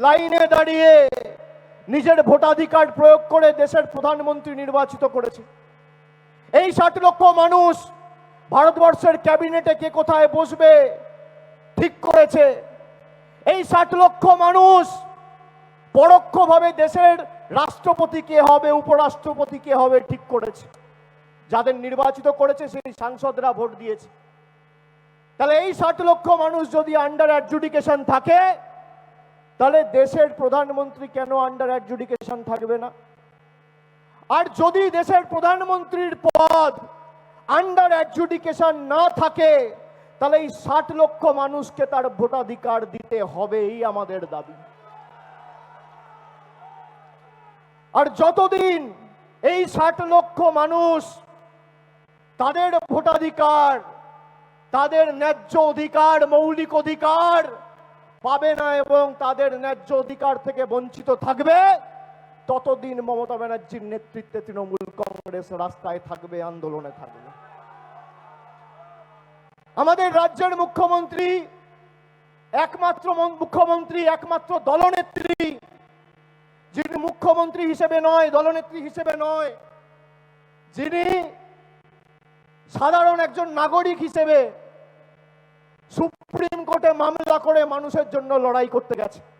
লাইনে দাঁড়িয়ে নিজের ভোটাধিকার প্রয়োগ করে দেশের প্রধানমন্ত্রী নির্বাচিত করেছে। এই 60 লক্ষ মানুষ ভারতবর্ষের ক্যাবিনেটে কে কোথায় বসবে ঠিক করেছে। এই 60 লক্ষ মানুষ পরোক্ষভাবে দেশের রাষ্ট্রপতি কে হবে, উপরাষ্ট্রপতি কে হবে ঠিক করেছে। যাদের নির্বাচিত করেছে সেই সাংসদরা ভোট দিয়েছে। তাহলে এই 60 লক্ষ মানুষ যদি আন্ডার অ্যাডজুডিকেশন থাকে, তাহলে দেশের প্রধানমন্ত্রী কেন আন্ডার অ্যাডজুডিকেশন থাকবে না? আর যদি দেশের প্রধানমন্ত্রীর পদ আন্ডার অ্যাডজুডিকেশন না থাকে, তাহলে এই 60 লক্ষ মানুষকে তার ভোটাধিকার দিতে হবে, এই আমাদের দাবি। আর যতদিন এই 60 লক্ষ মানুষ তাদের ভোটাধিকার, তাদের ন্যায্য অধিকার, মৌলিক অধিকার পাবে না এবং তাদের ন্যায্য অধিকার থেকে বঞ্চিত থাকবে, ততদিন মমতা ব্যানার্জির নেতৃত্বে তৃণমূল কংগ্রেস রাস্তায় থাকবে, আন্দোলনে থাকবে। আমাদের রাজ্যের মুখ্যমন্ত্রী একমাত্র দলনেত্রী, যিনি মুখ্যমন্ত্রী হিসেবে নয়, দলনেত্রী হিসেবে নয়, যিনি সাধারণ একজন নাগরিক হিসেবে সুপ্রিম কোর্টে মামলা করে মানুষের জন্য লড়াই করতে গেছে।